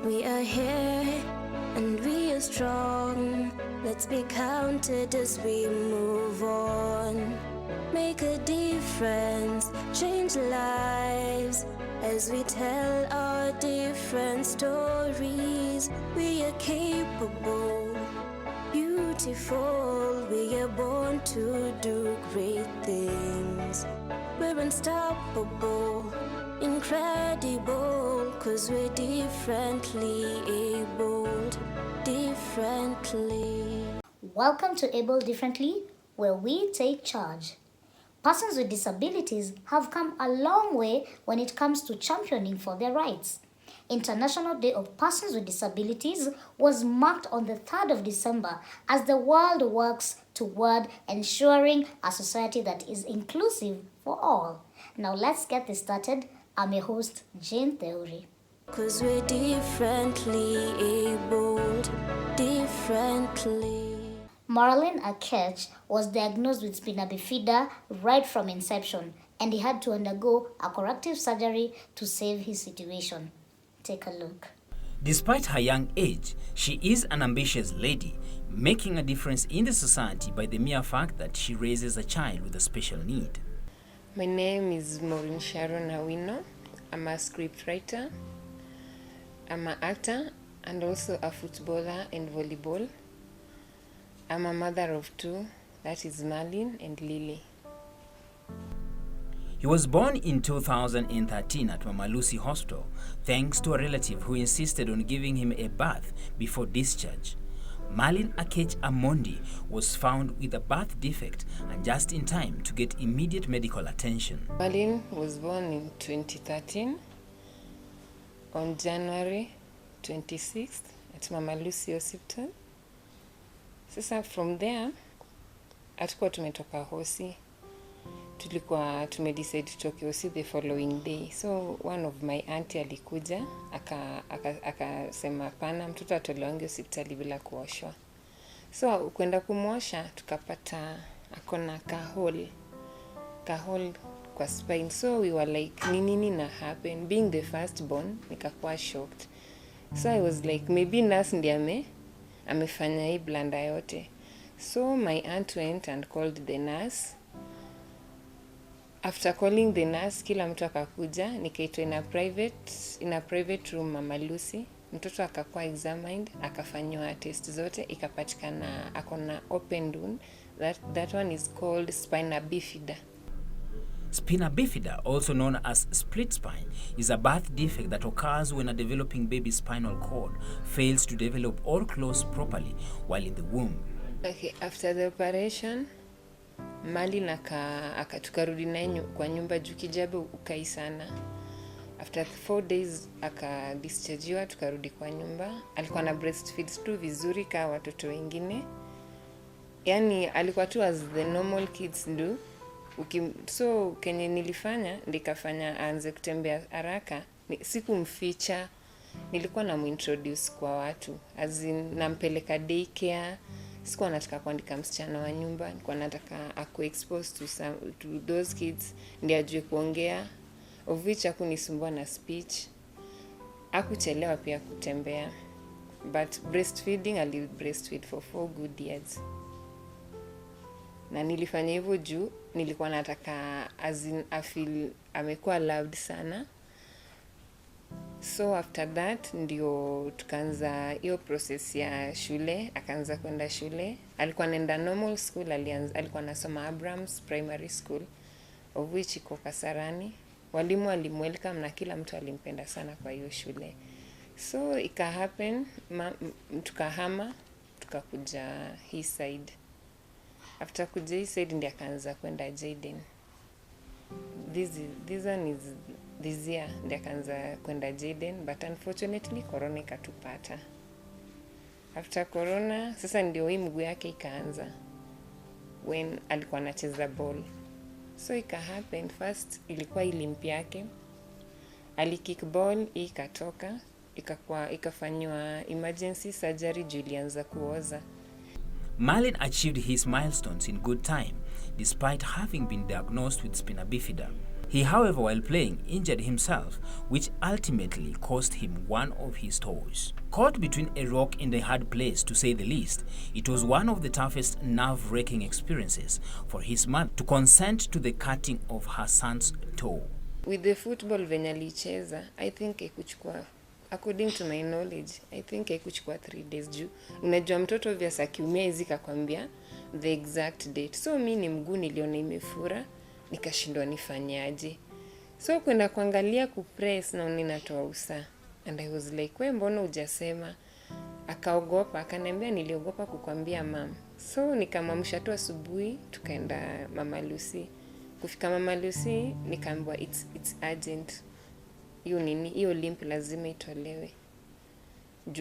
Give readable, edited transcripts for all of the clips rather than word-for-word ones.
We are here and we are strong. Let's be counted as we move on. Make a difference, change lives as we tell our different stories. We are capable, beautiful. We are born to do great things. We're unstoppable, incredible, 'cause we're differently abled, differently. Welcome to Able Differently, where we take charge. Persons with disabilities have come a long way when it comes to championing for their rights. International Day of Persons with Disabilities was marked on the 3rd of December as the world works toward ensuring a society that is inclusive for all. Now let's get this started. I'm your host, Jane Theory. 'Cause we're differently abled, differently. Merlin Akech was diagnosed with spina bifida right from inception, and he had to undergo a corrective surgery to save his situation. Take a look. Despite her young age, she is an ambitious lady, making a difference in the society by the mere fact that she raises a child with a special need. My name is Maureen Sharon Awino. I'm a scriptwriter, I'm an actor, and also a footballer and volleyball. I'm a mother of two, that is Merlin and Lily. He was born in 2013 at Mama Lucy Hospital, thanks to a relative who insisted on giving him a bath before discharge. Merlin Akech Amondi was found with a birth defect and just in time to get immediate medical attention. Merlin was born in 2013 on January 26th at Mama Lucy Hospital. Sasa from there, hatukuwa tumetoka hosi. Tulikuwa tumedecide tutoke hosi the following day. So one of my auntie alikuja, akasema pana mtoto atolewange hospitali bila kuoshwa. So kwenda kumwosha tukapata akona kahole kwa spine. So we were like nini na happen. Being the firstborn, nikakuwa shocked. So I was like maybe nurse ndiye amefanya hii blanda yote. So my aunt went and called the nurse. After calling the nurse, kila mtu akakuja, nikaitwa in a private room Mama Lucy. Mtoto akakuwa examined, akafanywa test zote, ikapatikana akona open wound. That one is called spina bifida. Spina bifida, also known as split spine, is a birth defect that occurs when a developing baby's spinal cord fails to develop or close properly while in the womb. Okay, after the operation, Merlin tukarudi naye kwa nyumba juu kijabe ukai sana. After 4 days dischargewa, tukarudi kwa nyumba. Alikuwa na breastfeed tu vizuri kama watoto wengine. Yani alikuwa tu as the normal kids do. So kenye nilifanya, nikafanya aanze kutembea haraka. Sikumficha, nilikuwa namintroduce kwa watu. As in, nampeleka daycare. Sikuwa nataka kuandika msichana wa nyumba, nilikuwa nataka akuwe exposed to those kids, ndiye ajue kuongea, of which hakunisumbua na speech, hakuchelewa pia kutembea. But breastfeeding, ali breastfeed for 4 good years. Na nilifanya hivyo juu, nilikuwa nataka as in afeel amekuwa loved sana. So after that ndio tukaanza hiyo process ya shule, akaanza kwenda shule. Alikuwa anaenda normal school, alikuwa anasoma Abrams Primary School, of which iko Kasarani. Walimu walimwelcome na kila mtu alimpenda sana kwa hiyo shule. So ika happen, tukahama, tukakuja hii side. After kuja hii side ndio akaanza kwenda Jaden. This year ndio akaanza kwenda Jaden, but unfortunately corona ikatupata. After corona, sasa ndio hii mguu yake ikaanza when alikuwa anacheza ball. So ika happen, first ilikuwa ilimpi yake. Alikick ball, ikatoka, ikafanywa emergency surgery juu ilianza kuoza. Merlin achieved his milestones in good time, despite having been diagnosed with spina bifida. He, however, while playing, injured himself, which ultimately cost him one of his toes. Caught between a rock and a hard place, to say the least, it was one of the toughest nerve-wracking experiences for his mother to consent to the cutting of her son's toe. With the football venye alicheza, I think ikuchukua, according to my knowledge, I think ikuchukua 3 days juu. Unajua mtoto obvious akiumia hizi kakwambia the exact date. So mi ni mguu niliona imefura, nikashindwa nifanyaje. So kwenda kuangalia kupress na ninatoa usa. And I was like, we mbona hujasema? Akaogopa, akaniambia niliogopa kukwambia mama. So nikamwamsha tu asubuhi, tukaenda Mama Lucy. Kufika Mama Lucy, nikaambiwa it's urgent. Hiyo limp lazima itolewe.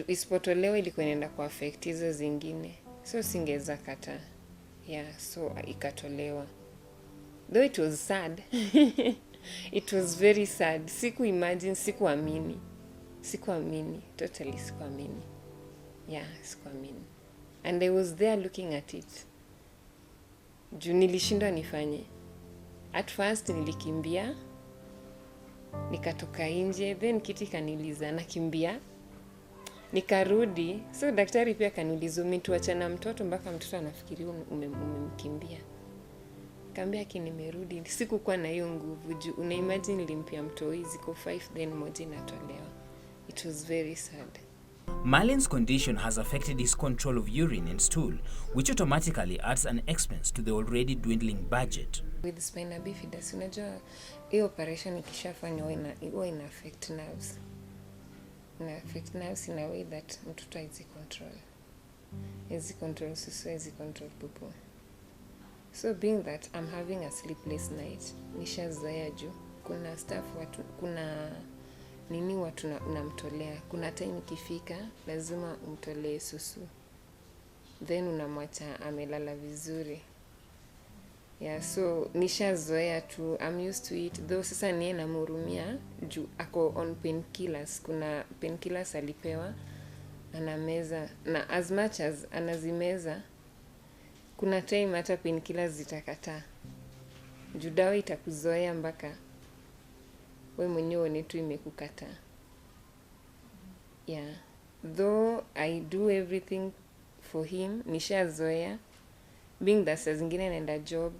Isipotolewa ilikuwa inaenda kuaffect hizo zingine. So singeweza kata. Yeah, so ikatolewa. Though it was sad. It was very sad. Sikuamini. Totally sikuamini. Yeah, sikuamini. And I was there looking at it. Juu nilishindwa nifanye. At first nilikimbia. Nikatoka nje. Then kiti kaniuliza nakimbia. Nikarudi. So daktari pia kaniuliza umetuacha mtoto mpaka mtoto anafikiria umemkimbia. Kaambia nimerudi. Sikukuwa na hiyo nguvu juu una imagine nilimpia mtoi ziko 5 then moja inatolewa. It was very sad. Merlin's condition has affected his control of urine and stool, which automatically adds an expense to the already dwindling budget. With spina bifida, unajua hiyo operation ikishafanywa huwa ina affect nerves. Ina affect nerves in a way that mtoto hawezi control. Hawezi control susu, hawezi control pupo. So being that I'm having a sleepless night, nishazoea juu. Kuna staff kuna nini watu unamtolea. Kuna time ikifika, lazima umtolee susu. Then unamwacha amelala vizuri. Yeah, so nishazoea tu, I'm used to it. Though sasa niye namhurumia juu ako on painkillers. Kuna painkillers alipewa, anameza. Na as much as anazimeza, kuna time hata painkillers zitakataa. Juu dawa itakuzoea mpaka we mwenyewe ni tu imekukataa. Yeah. Though I do everything for him, nishazoea. Being that saa zingine naenda job,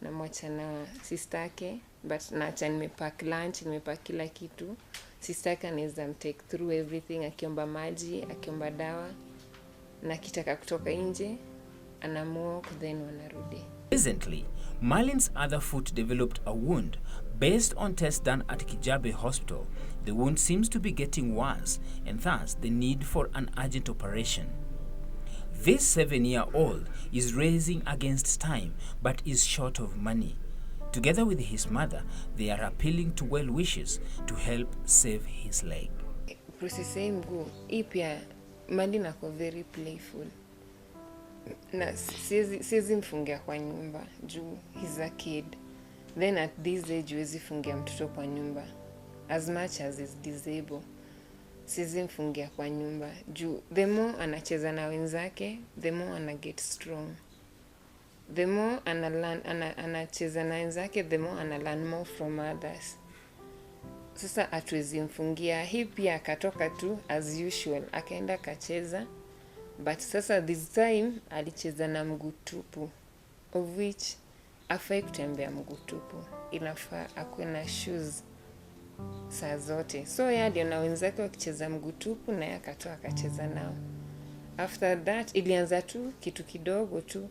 namwacha na sister yake, but naacha nimepack lunch, nimepack kila kitu. Sister yake anaweza mtake through everything, akiomba maji, akiomba dawa, na kitaka kutoka nje, anamwalk then wanarudi. Presently, Merlin's other foot developed a wound. Based on tests done at Kijabe Hospital, the wound seems to be getting worse, and thus the need for an urgent operation. This 7-year-old is racing against time, but is short of money. Together with his mother, they are appealing to well wishers to help save his leg. Process mguu, hii pia Merlin ako very playful. Na siwezi mfungia kwa nyumba juu he's a kid. Then at this age huwezi fungia mtoto kwa nyumba. As much as is disabled, siwezi mfungia kwa nyumba juu the more anacheza na wenzake, the more ana get strong. The more anacheza na wenzake, the more ana learn more from others. Sasa hatuwezi mfungia. Hii pia akatoka tu as usual, akaenda kacheza. But sasa this time alicheza na mguu tupu, of which afai kutembea mguu tupu. Inafaa akuwe na shoes saa zote. So yeye ndio na wenzake wakicheza mguu tupu na yeye akatoa akacheza nao. After that ilianza tu kitu kidogo tu.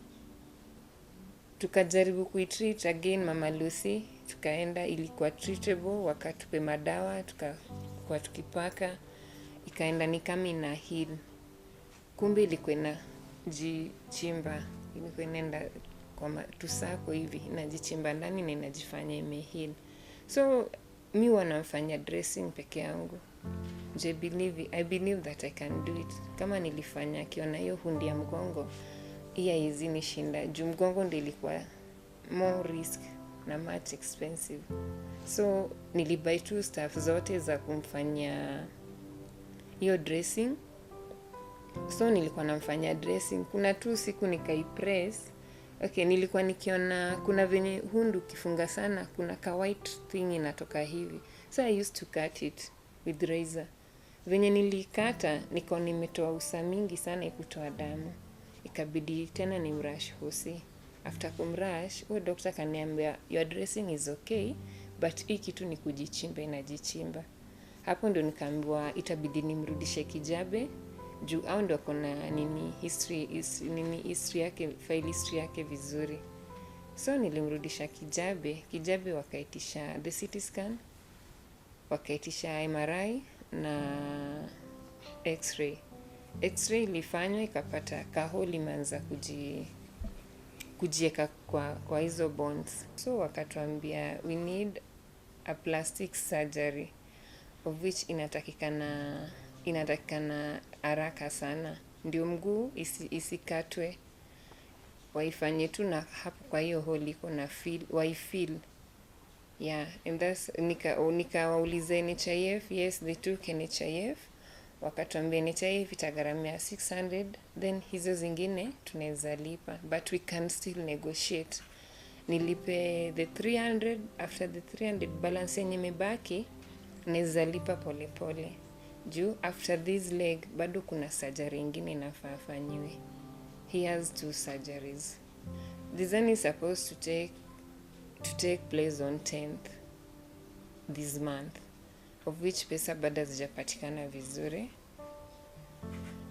Tukajaribu kuitreat again Mama Lucy, tukaenda ilikuwa treatable, wakatupe madawa, tukakuwa tukipaka, ikaenda ni kama ina heal. Kumbe ilikuwa inajichimba, ilikuwa inaenda kwa tusako hivi, inajichimba ndani na inajifanya imeheal. So mi wanamfanya dressing peke yangu. I believe that I can do it. Kama nilifanya akiona hiyo hundi ya mgongo, iya hizi nishinda. Juu mgongo ndio ilikuwa more risk na much expensive. So nilibuy tu stuff zote za kumfanya hiyo dressing. So nilikuwa namfanya dressing. Kuna tu siku nikaipress, Okay, nilikuwa nikiona kuna venye hundu kifunga sana, kuna ka white thing inatoka hivi. So I used to cut it with razor. Venye nilikata, niko nimetoa usa mingi sana ikutoa damu. Ikabidi tena ni mrush hosi. After kumrush, huyo doctor kaniambia, your dressing is okay, but hii kitu ni kujichimba, inajichimba. Hapo ndo nikaambiwa itabidi nimrudishe Kijabe, juu au ndo kuna history yake, file history yake vizuri. So nilimrudisha Kijabe wakaitisha the CT scan, wakaitisha MRI na X-ray. X-ray ilifanywa ikapata kaholi imeanza kujieka kwa hizo bones. So wakatuambia we need a plastic surgery, of which inatakikana haraka sana, ndio mguu isikatwe, waifanye tu na hapo kwa hiyo hole iko na waifeel. Yeah, and that's nikawauliza NHIF. Yes, they took NHIF. Wakatuambia NHIF itagharamia 600, then hizo zingine tunaweza lipa, but we can still negotiate. Nilipe the 300, after the 300 balance yenye imebaki naweza lipa polepole. Juu after this leg bado kuna surgery ingine inafaa afanyiwe. He has 2 surgeries. This one is supposed to take place on 10th this month, of which pesa bado hazijapatikana vizuri.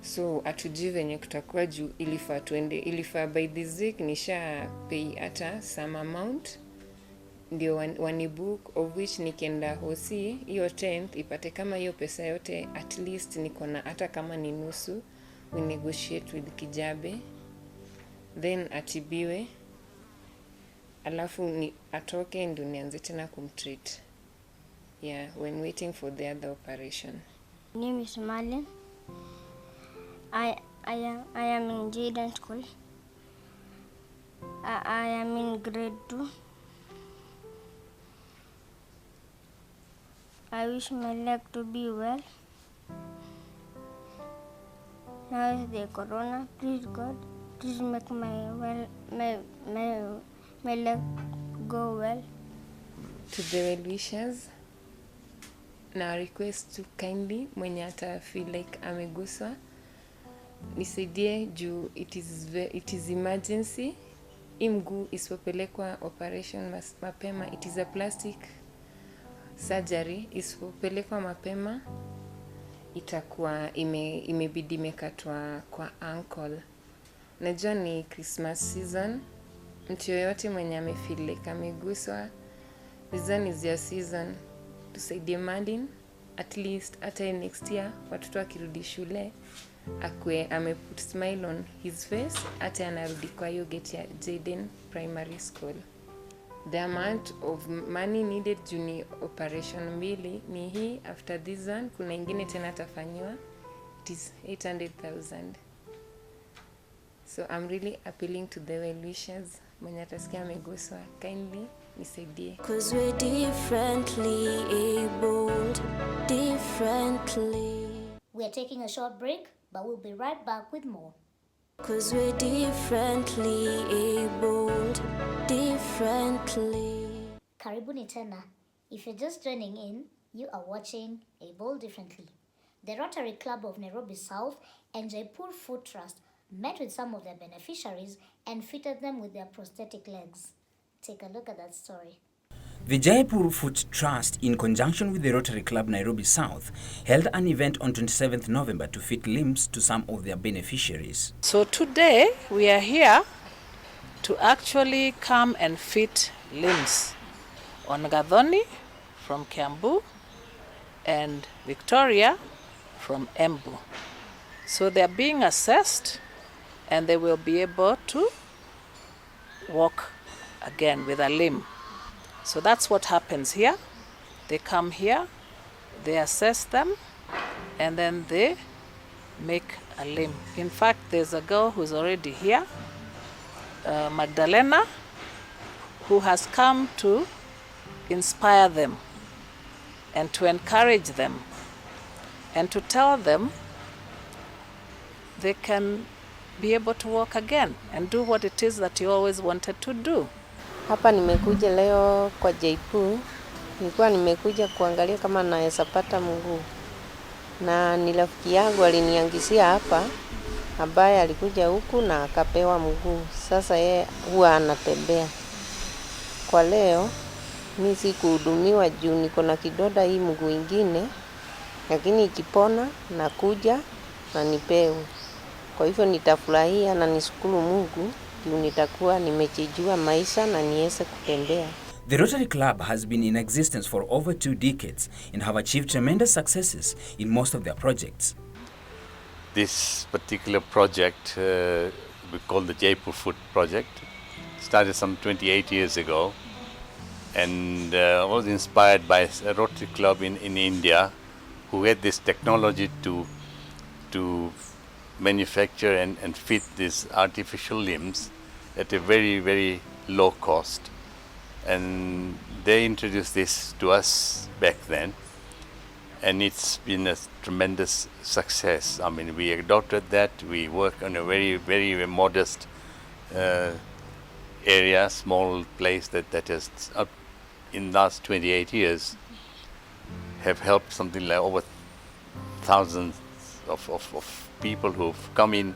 So atujui venye kutakuwa, juu ilifaa by this week nisha pay hata some amount, ndio wanibook, of which nikienda hosi hiyo 10th ipate kama hiyo pesa yote, at least niko na hata kama ni nusu. We negotiate with Kijabe, then atibiwe, alafu atoke ndio nianze tena kumtreat. Yeah, when waiting for the other operation. My name is Merlin. I am in Jaden School. I am in grade 2. I wish my leg to be well. Now is the corona. Please God, please make my leg go well. To the well-wishers, na request to kindly mwenye ata feel like ameguswa nisaidie, juu it is emergency. Mguu isipopelekwa operation mapema, it is a plastic surgery, isipopelekwa mapema itakuwa imebidi imekatwa kwa ankle. Najua ni Christmas season, mtu yoyote mwenye amefeel like ameguswa, this one is your season. Tusaidie Merlin, at least hata next year watoto akirudi shule akwe ameput smile on his face, hata anarudi kwa hiyo gate ya Jaden Primary School. The amount of money needed juni operation mbili ni hii. After this one kuna ingine tena tafanyiwa, it is 800,000. So I'm really appealing to the well-wishers, mwenye atasikia ameguswa, kindly nisaidie. 'Cause we're differently abled, differently. We are taking a short break, but we'll be right back with more. 'Cause we're differently abled, differently. Karibuni tena. If you're just joining in, you are watching Able Differently. The Rotary Club of Nairobi South and Jaipur Foot Trust met with some of their beneficiaries and fitted them with their prosthetic legs. Take a look at that story. The Jaipur Foot Trust, in conjunction with the Rotary Club Nairobi South, held an event on 27th November to fit limbs to some of their beneficiaries. So today we are here to actually come and fit limbs on Gathoni from Kiambu and Victoria from Embu. So they are being assessed and they will be able to walk again with a limb. So that's what happens here. They come here, they assess them, and then they make a limb. In fact, there's a girl who's already here, Magdalena, who has come to inspire them and to encourage them and to tell them they can be able to walk again and do what it is that you always wanted to do. Hapa nimekuja leo kwa Jaipur. Nilikuwa nimekuja kuangalia kama naweza pata mguu. Na ni rafiki yangu aliniangisia hapa ambaye alikuja huku na akapewa mguu. Sasa yeye huwa anatembea. Kwa leo mimi sikuhudumiwa juu niko na kidoda hii mguu ingine, lakini ikipona nakuja na nipewe. Kwa hivyo nitafurahia na nishukuru Mungu juu nitakuwa nimechijua maisha na niweze kutembea. The Rotary Club has been in existence for over 2 decades and have achieved tremendous successes in most of their projects. This particular project we call the Jaipur Foot Project started some 28 years ago and was inspired by a Rotary Club in India who had this technology to manufacture and fit these artificial limbs at a very, very low cost. And they introduced this to us back then, and it's been a tremendous success. I mean, we adopted that. We work on a very, very modest area, small place that has, up in the last 28 years, have helped something like over thousands of people who've come in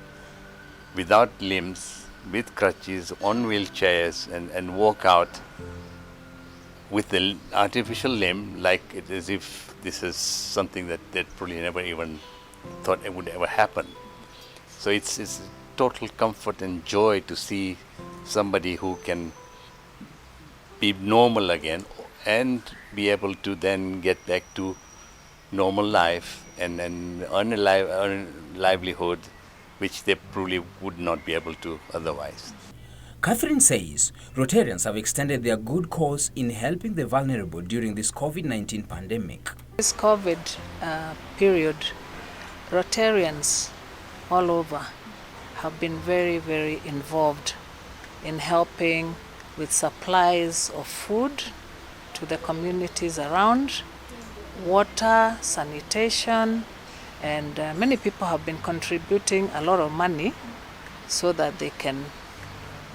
without limbs, with crutches, on wheelchairs, and walk out with the artificial limb like it as if this is something that probably never even thought it would ever happen. So it's a total comfort and joy to see somebody who can be normal again and be able to then get back to normal life and earn a livelihood which they probably would not be able to otherwise. Catherine says Rotarians have extended their good cause in helping the vulnerable during this COVID-19 pandemic. This COVID period, Rotarians all over have been very, very involved in helping with supplies of food to the communities around, water, sanitation, and many people have been contributing a lot of money so that they can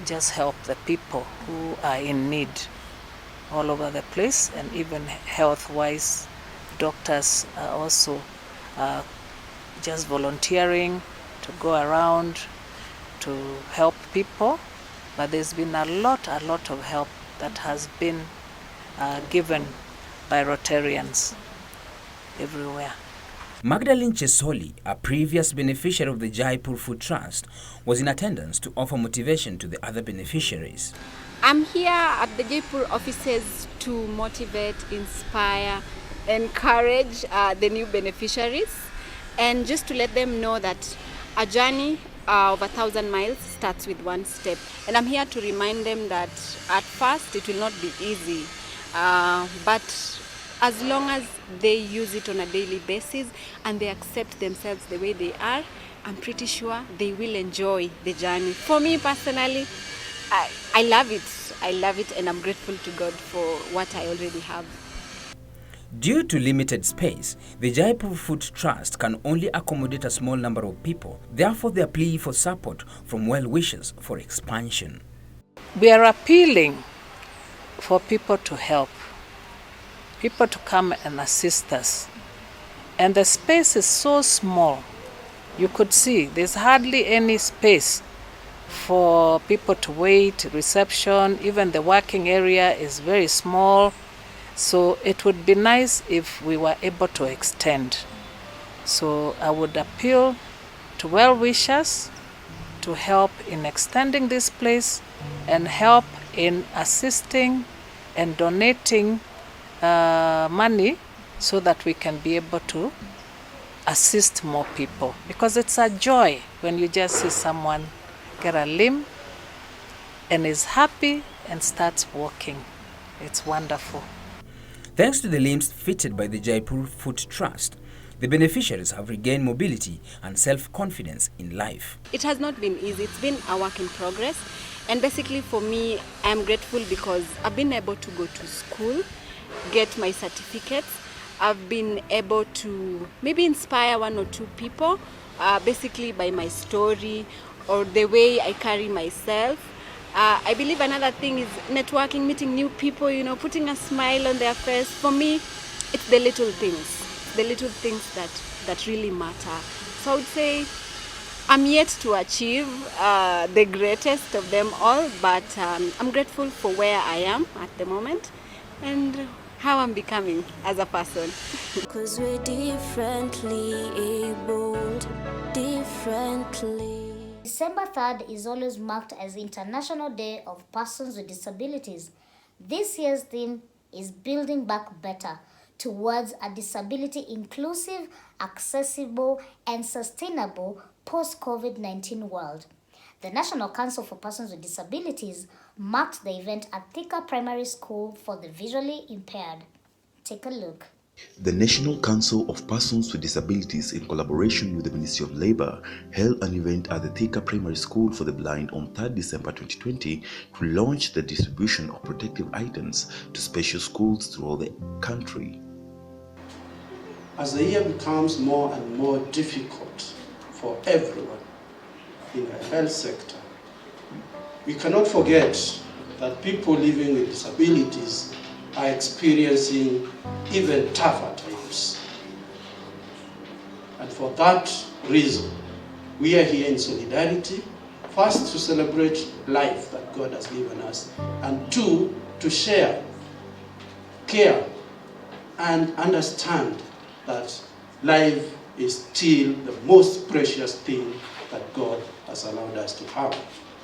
just help the people who are in need all over the place, and even health-wise, doctors are also just volunteering to go around to help people. But there's been a lot of help that has been given by Rotarians everywhere. Magdalene Chesoli, a previous beneficiary of the Jaipur Foot Trust, was in attendance to offer motivation to the other beneficiaries. I'm here at the Jaipur offices to motivate, inspire, encourage the new beneficiaries, and just to let them know that a journey of 1,000 miles starts with one step. And I'm here to remind them that at first it will not be easy, but as long as they use it on a daily basis and they accept themselves the way they are, I'm pretty sure they will enjoy the journey. For me personally, I love it. I love it, and I'm grateful to God for what I already have. Due to limited space, the Jaipur Foot Trust can only accommodate a small number of people. Therefore, their plea for support from well-wishers for expansion. We are appealing for people to help, people to come and assist us. And the space is so small. You could see there's hardly any space for people to wait, reception, even the working area is very small. So it would be nice if we were able to extend. So I would appeal to well-wishers to help in extending this place and help in assisting and donating money so that we can be able to assist more people. Because it's a joy when you just see someone get a limb and is happy and starts walking. It's wonderful. Thanks to the limbs fitted by the Jaipur Foot Trust, the beneficiaries have regained mobility and self-confidence in life. It has not been easy. It's been a work in progress. And basically for me, I'm grateful because I've been able to go to school, get my certificates. I've been able to maybe inspire one or two people, basically by my story, or the way I carry myself. I believe another thing is networking, meeting new people, you know, putting a smile on their face. For me, it's the little things that really matter. So I would say I'm yet to achieve the greatest of them all, but I'm grateful for where I am at the moment and how I'm becoming as a person. 'Cause we're differently abled, differently. December 3rd is always marked as International Day of Persons with Disabilities. This year's theme is Building Back Better towards a disability inclusive, accessible, and sustainable post-COVID-19 world. The National Council for Persons with Disabilities marked the event at Thika Primary School for the visually impaired. Take a look. The National Council of Persons with Disabilities, in collaboration with the Ministry of Labour, held an event at the Thika Primary School for the Blind on 3rd December 2020 to launch the distribution of protective items to special schools throughout the country. As the year becomes more and more difficult for everyone in the health sector, we cannot forget that people living with disabilities are experiencing even tougher times. And for that reason, we are here in solidarity, first to celebrate life that God has given us, and two, to share, care, and understand that life is still the most precious thing that God has allowed us to have.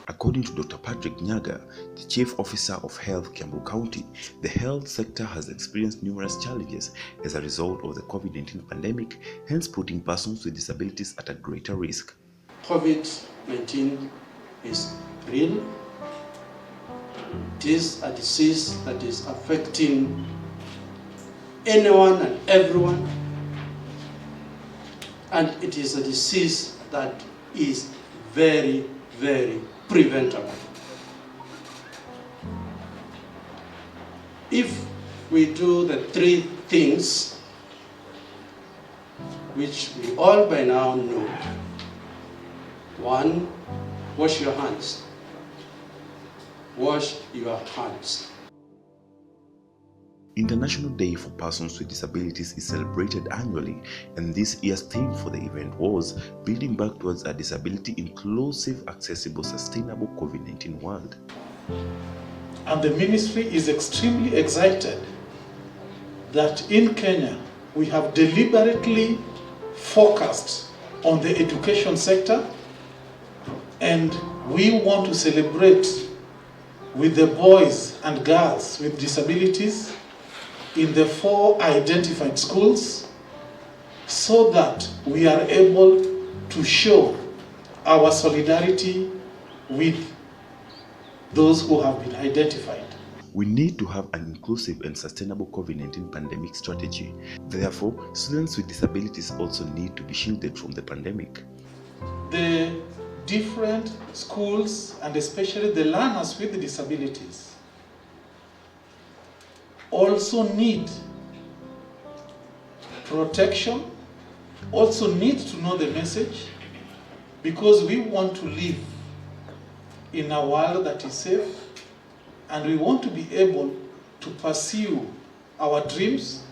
According to Dr. Patrick Nyaga, the Chief Officer of Health, Kiambu County, the health sector has experienced numerous challenges as a result of the COVID-19 pandemic, hence putting persons with disabilities at a greater risk. COVID-19 is real. It is a disease that is affecting anyone and everyone, and it is a disease that is very, very preventable. If we do the three things which we all by now know: one, wash your hands. Wash your hands. International Day for Persons with Disabilities is celebrated annually, and this year's theme for the event was Building Back Towards a Disability Inclusive, Accessible, Sustainable COVID-19 World. And the ministry is extremely excited that in Kenya we have deliberately focused on the education sector, and we want to celebrate with the boys and girls with disabilities in the 4 identified schools, so that we are able to show our solidarity with those who have been identified. We need to have an inclusive and sustainable COVID-19 pandemic strategy. Therefore, students with disabilities also need to be shielded from the pandemic. The different schools, and especially the learners with disabilities, also need protection, also need to know the message, because we want to live in a world that is safe, and we want to be able to pursue our dreams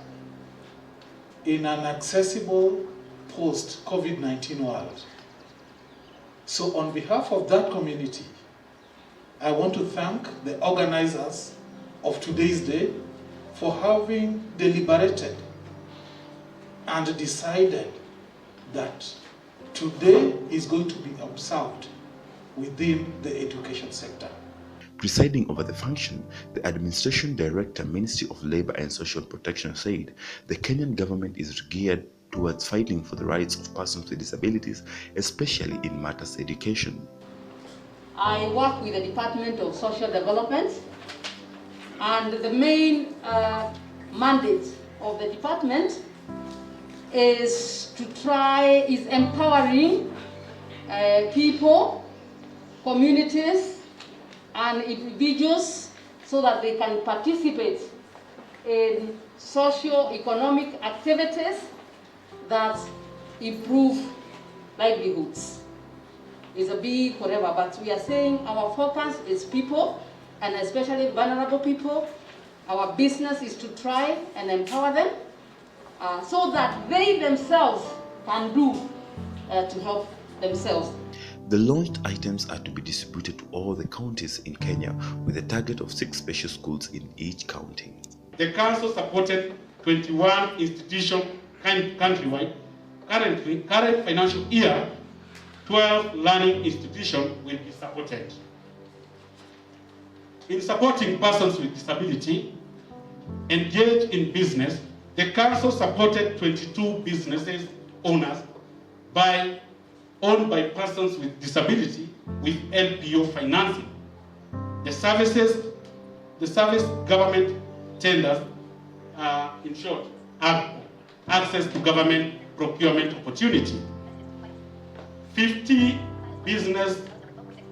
in an accessible post-COVID-19 world. So on behalf of that community, I want to thank the organizers of today's day for having deliberated and decided that today is going to be observed within the education sector. Presiding over the function, the Administration Director, Ministry of Labour and Social Protection, said the Kenyan government is geared towards fighting for the rights of persons with disabilities, especially in matters education. I work with the Department of Social Development, and the main mandate of the department is empowering people, communities, and individuals so that they can participate in socio-economic activities that improve livelihoods. is a big whatever, but we are saying our focus is people, and especially vulnerable people. Our business is to try and empower them so that they themselves can do to help themselves. The launched items are to be distributed to all the counties in Kenya with a target of 6 special schools in each county. The council supported 21 institutions countrywide. Current financial year, 12 learning institutions will be supported. In supporting persons with disability engaged in business, the council supported 22 businesses owned by persons with disability with LPO financing. The service government tenders, in short, have access to government procurement opportunity. 50 business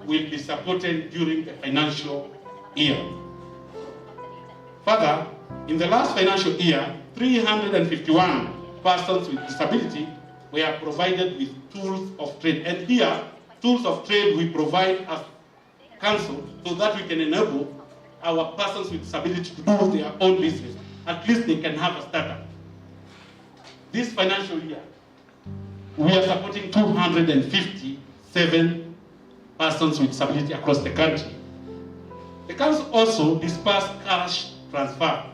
will be supported during the financial year. Further, in the last financial year, 351 persons with disability were provided with tools of trade. And here, tools of trade we provide as council so that we can enable our persons with disability to do their own business. At least they can have a startup. This financial year, we are supporting 257 persons with disability across the country. The council also dispersed cash transfer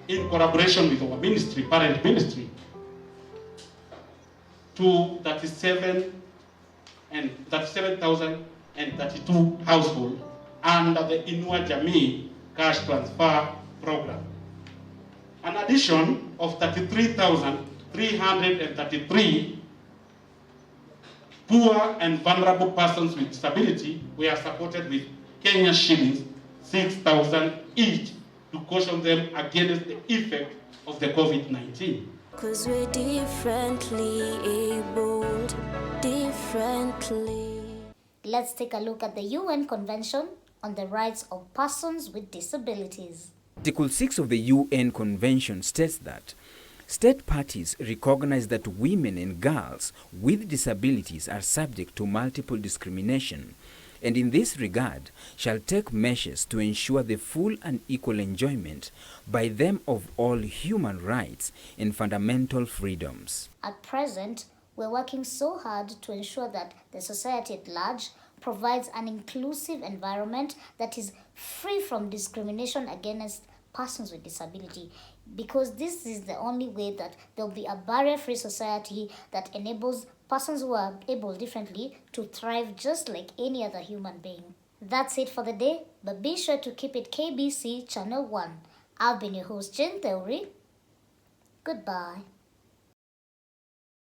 in collaboration with our ministry, parent ministry, to 37,032 households under the Inua Jamii cash transfer program. An addition of 33,333 poor and vulnerable persons with disability were supported with Kenya shillings 6,000 each to caution them against the effect of the COVID-19. 'Cause we're differently abled, differently. Let's take a look at the UN Convention on the Rights of Persons with Disabilities. Article 6 of the UN Convention states that state parties recognize that women and girls with disabilities are subject to multiple discrimination, and in this regard shall take measures to ensure the full and equal enjoyment by them of all human rights and fundamental freedoms. At present, we're working so hard to ensure that the society at large provides an inclusive environment that is free from discrimination against persons with disability, because this is the only way that there'll be a barrier-free society that enables persons who are able differently to thrive just like any other human being. That's it for the day, but be sure to keep it KBC Channel 1. I've been your host, Jane Theory. Goodbye.